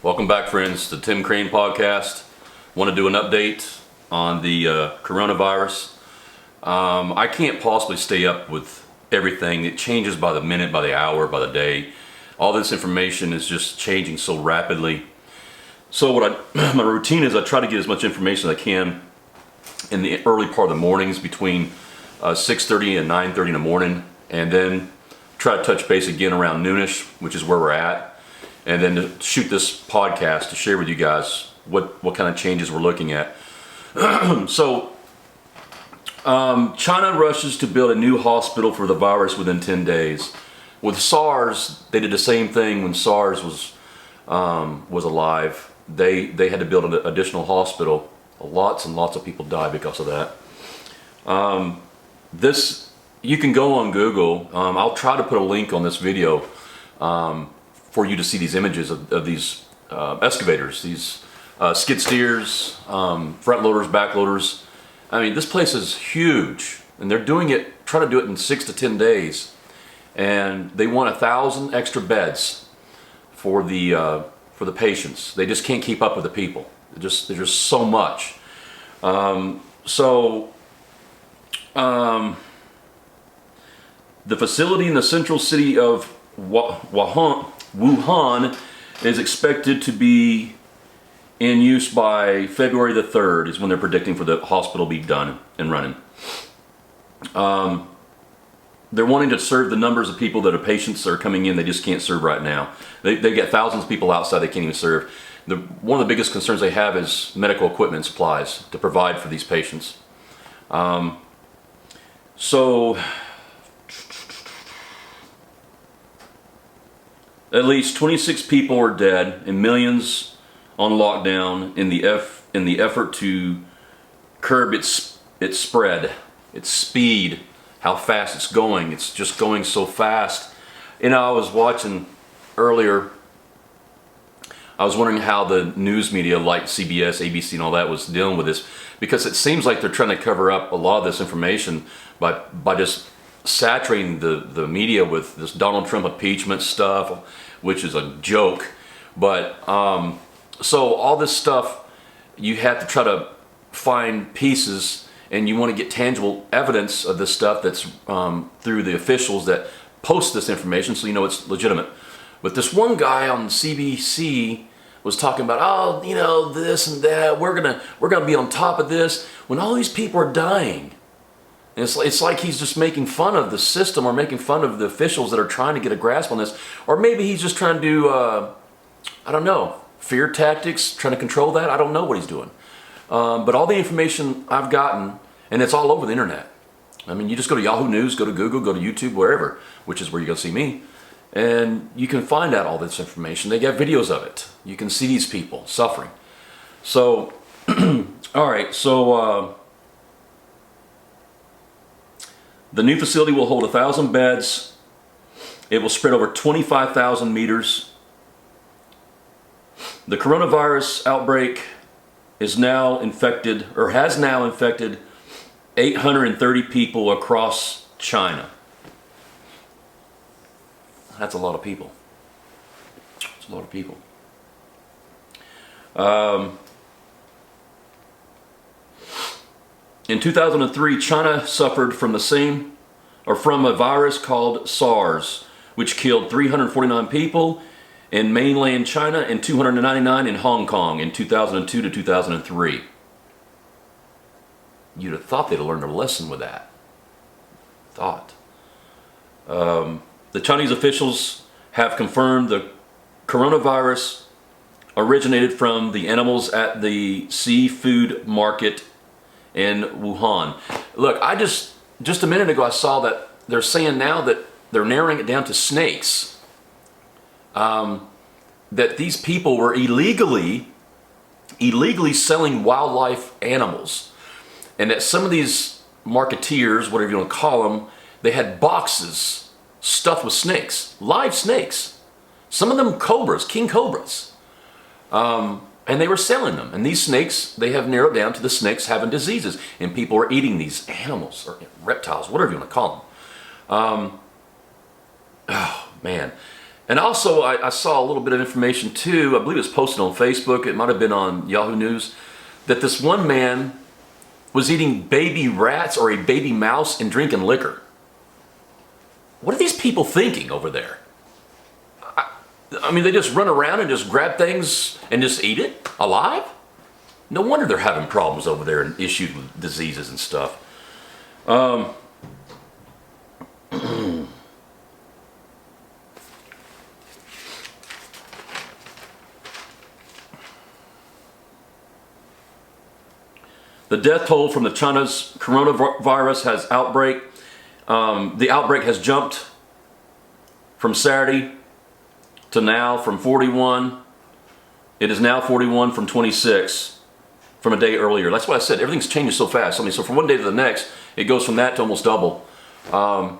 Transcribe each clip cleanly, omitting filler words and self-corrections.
Welcome back, friends, to Tim Crane Podcast. Want to do an update on the coronavirus. I can't possibly stay up with everything. It changes by the minute, by the hour, by the day. All this information is just changing so rapidly. So my routine is I try to get as much information as I can in the early part of the mornings between 6:30 and 9:30 in the morning, and then try to touch base again around noonish, which is where we're at. And then to shoot this podcast to share with you guys what kind of changes we're looking at. So, China rushes to build a new hospital for the virus within 10 days. With SARS, they did the same thing when SARS was alive. They had to build an additional hospital. Lots and lots of people died because of that. You can go on Google. I'll try to put a link on this video for you to see these images of these excavators, these skid steers, front loaders, back loaders. I mean, this place is huge, and they're trying to do it in 6 to 10 days, and they want 1,000 extra beds for the patients. They just can't keep up with the people. There's just so much. The facility in the central city of Wuhan is expected to be in use by February the 3rd is when they're predicting for the hospital to be done and running. They're wanting to serve the numbers of people that are patients that are coming in they just can't serve right now. They get thousands of people outside they can't even serve. One of the biggest concerns they have is medical equipment and supplies to provide for these patients. At least 26 people are dead and millions on lockdown in the effort to curb its spread, its speed, how fast it's going. It's just going so fast. You know, I was watching earlier, I was wondering how the news media like CBS, ABC and all that was dealing with this, because it seems like they're trying to cover up a lot of this information by just saturating the media with this Donald Trump impeachment stuff, which is a joke. But so all this stuff, you have to try to find pieces, and you want to get tangible evidence of this stuff that's through the officials that post this information, so you know it's legitimate. But this one guy on CBC was talking about, oh, you know, this and that. We're gonna be on top of this when all these people are dying. And it's like he's just making fun of the system or making fun of the officials that are trying to get a grasp on this. Or maybe he's just trying to do, I don't know, fear tactics, trying to control that. I don't know what he's doing. But all the information I've gotten, and it's all over the internet. I mean, you just go to Yahoo News, go to Google, go to YouTube, wherever, which is where you're going to see me. And you can find out all this information. They get videos of it. You can see these people suffering. So, all right, so the new facility will hold 1,000 beds. It will spread over 25,000 meters. The coronavirus outbreak is now infected, or has now infected, 830 people across China. That's a lot of people. That's a lot of people. In 2003, China suffered from a virus called SARS, which killed 349 people in mainland China and 299 in Hong Kong in 2002 to 2003. You'd have thought they'd have learned a lesson with that. The Chinese officials have confirmed the coronavirus originated from the animals at the seafood market in Wuhan. Look, just a minute ago I saw that they're saying now that they're narrowing it down to snakes. That these people were illegally selling wildlife animals. And that some of these marketeers, whatever you want to call them, they had boxes stuffed with snakes, live snakes. Some of them cobras, king cobras. And they were selling them. And these snakes, they have narrowed down to the snakes having diseases. And people are eating these animals, or reptiles, whatever you want to call them. Oh, man. And also, I saw a little bit of information too. I believe it was posted on Facebook. It might have been on Yahoo News, that this one man was eating baby rats or a baby mouse and drinking liquor. What are these people thinking over there? I mean, they just run around and just grab things and just eat it alive? No wonder they're having problems over there and issues with diseases and stuff. The death toll from the China's coronavirus has outbreak. The outbreak has jumped from Saturday to now from 41. It is now 41 from 26 from a day earlier. That's what I said. Everything's changing so fast. I mean, so from one day to the next, it goes from that to almost double. While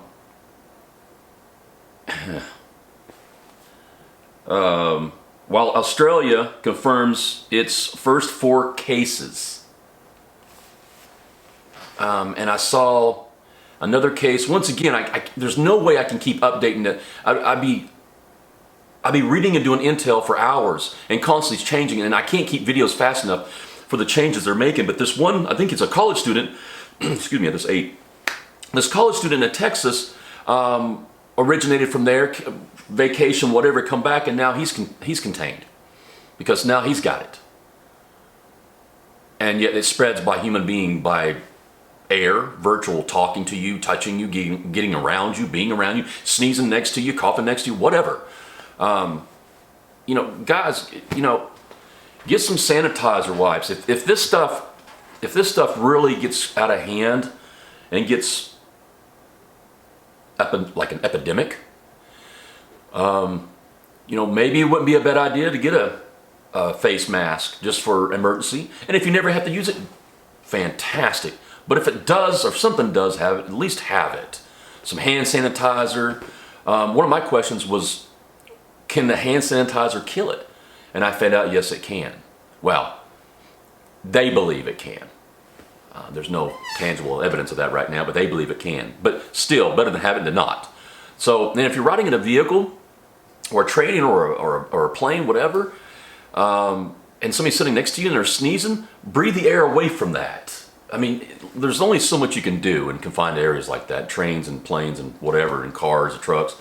Australia confirms its first 4 cases. And I saw another case. Once again, there's no way I can keep updating it. I'd be reading and doing intel for hours and constantly changing, and I can't keep videos fast enough for the changes they're making. But this one, I think it's a college student, excuse me, I just ate. This college student in Texas originated from there, vacation, whatever, come back, and now he's contained because now he's got it. And yet it spreads by human being, by air, virtual, talking to you, touching you, getting around you, being around you, sneezing next to you, coughing next to you, whatever. You know, guys, you know, get some sanitizer wipes. If this stuff really gets out of hand and gets like an epidemic, you know, maybe it wouldn't be a bad idea to get a face mask just for emergency. And if you never have to use it, fantastic. But if it does, or if something does have it, at least have it. Some hand sanitizer. One of my questions was, can the hand sanitizer kill it? And I found out, yes, it can. Well, they believe it can. There's no tangible evidence of that right now, but they believe it can. But still, better than having to not. So, and if you're riding in a vehicle, or a train, or a plane, whatever, and somebody's sitting next to you and they're sneezing, breathe the air away from that. I mean, there's only so much you can do in confined areas like that, trains and planes and whatever, and cars and trucks,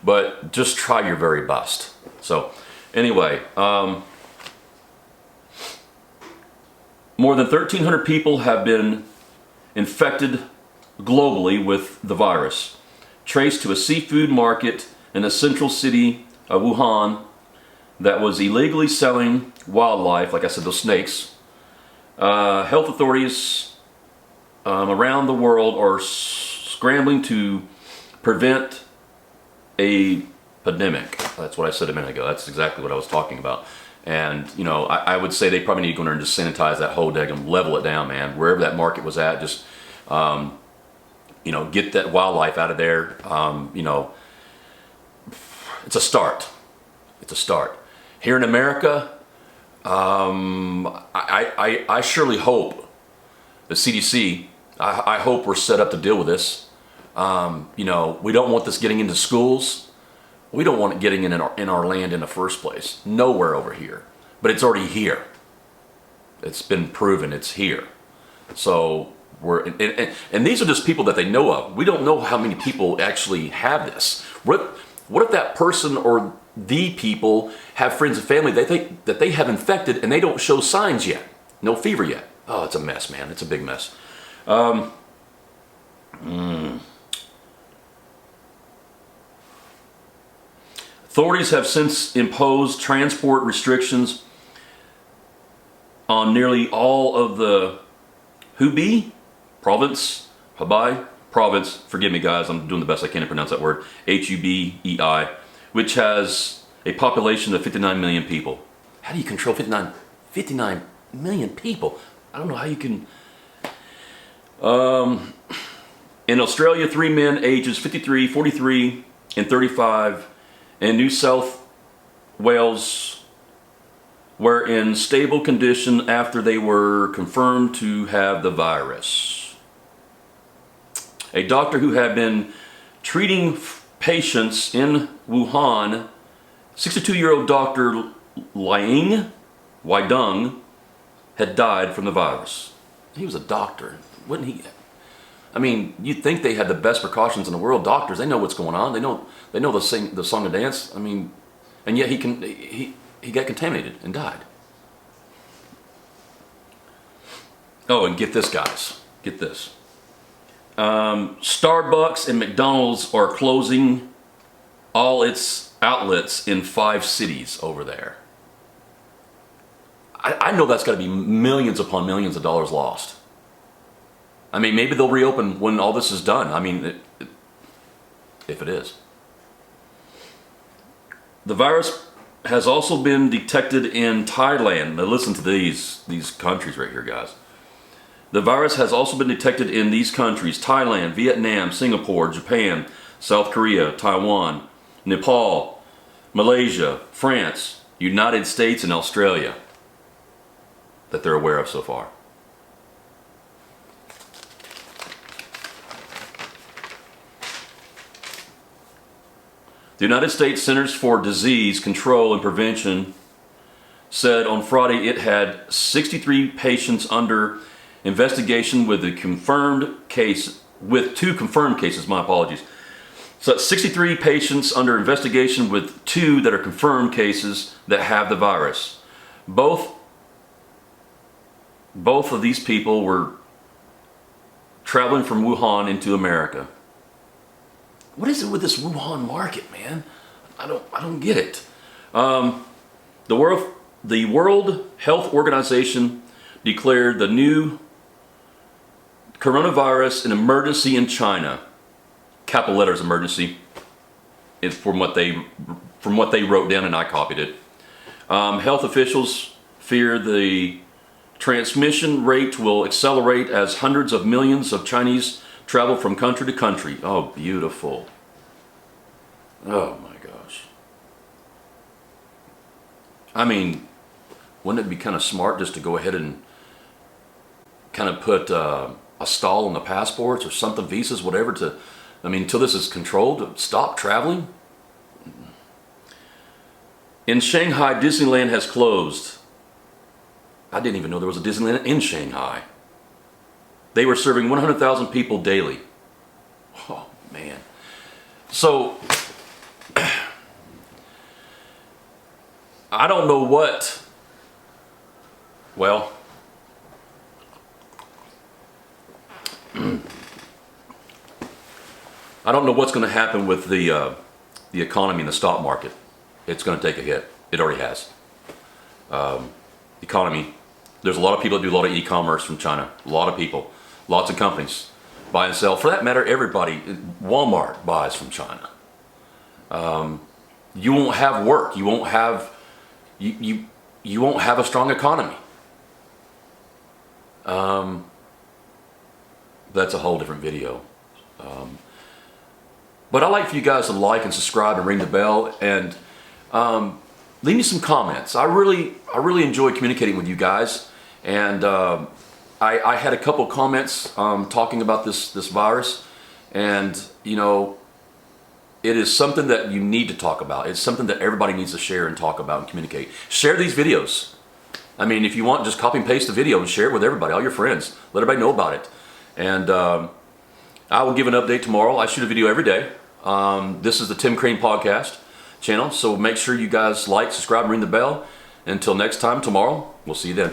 but just try your very best. So anyway, more than 1,300 people have been infected globally with the virus, traced to a seafood market in the central city of Wuhan that was illegally selling wildlife, like I said, those snakes. Health authorities around the world are scrambling to prevent a pandemic. That's what I said a minute ago. That's exactly what I was talking about. And, you know, I would say they probably need to go in there and just sanitize that whole daggum, level it down, man. Wherever that market was at, just, you know, get that wildlife out of there. You know, it's a start. It's a start. Here in America, I surely hope the CDC, I hope we're set up to deal with this. You know, we don't want this getting into schools. We don't want it getting in our land in the first place. Nowhere over here. But it's already here. It's been proven it's here. So and these are just people that they know of. We don't know how many people actually have this. What if that person or the people have friends and family they think that they have infected and they don't show signs yet? No fever yet. Oh, it's a mess, man. It's a big mess. Authorities have since imposed transport restrictions on nearly all of the Hubei province, forgive me guys, I'm doing the best I can to pronounce that word, Hubei, which has a population of 59 million people. How do you control 59 million people? I don't know how you can. In Australia, 3 men ages 53, 43, and 35 in New South Wales were in stable condition after they were confirmed to have the virus. A doctor who had been treating patients in Wuhan 62-year-old Dr. Liang Weidong had died from the virus. He was a doctor, wouldn't he? I mean, you'd think they had the best precautions in the world. Doctors, they know what's going on. They know the song and dance. I mean, and yet he got contaminated and died. Oh, and get this, guys. Get this. Starbucks and McDonald's are closing all its outlets in 5 cities over there. I know that's got to be millions upon millions of dollars lost. I mean, maybe they'll reopen when all this is done. I mean, if it is. The virus has also been detected in Thailand. Now listen to these countries right here, guys. The virus has also been detected in these countries: Thailand, Vietnam, Singapore, Japan, South Korea, Taiwan, Nepal, Malaysia, France, United States, and Australia, that they're aware of so far. The United States Centers for Disease Control and Prevention said on Friday it had 63 patients under investigation with 2 confirmed cases, my apologies. So that's 63 patients under investigation with 2 that are confirmed cases that have the virus. Both of these people were traveling from Wuhan into America. What is it with this Wuhan market, man? I don't get it. The World Health Organization declared the new coronavirus an emergency in China. Capital letters emergency. It's from what they wrote down, and I copied it. Health officials fear the transmission rate will accelerate as hundreds of millions of Chinese travel from country to country. Oh, beautiful. Oh my gosh. I mean, wouldn't it be kind of smart just to go ahead and kind of put a stall on the passports or something, visas, whatever, until this is controlled, to stop traveling? In Shanghai, Disneyland has closed. I didn't even know there was a Disneyland in Shanghai. They were serving 100,000 people daily. Oh, man. So, I don't know what, well, I don't know what's going to happen with the economy and the stock market. It's going to take a hit. It already has. Economy. There's a lot of people that do a lot of e-commerce from China. A lot of people. Lots of companies buy and sell. For that matter, everybody. Walmart buys from China. You won't have work. You won't have you won't have a strong economy. That's a whole different video. But I'd like for you guys to like and subscribe and ring the bell, and leave me some comments. I really enjoy communicating with you guys, and I had a couple comments talking about this virus, and it is something that you need to talk about. It's something that everybody needs to share and talk about and communicate. Share these videos. I mean, if you want, just copy and paste the video and share it with everybody, all your friends. Let everybody know about it. And I will give an update tomorrow. I shoot a video every day. This is the Tim Crane Podcast channel, so make sure you guys like, subscribe, and ring the bell. Until next time, tomorrow, we'll see you then.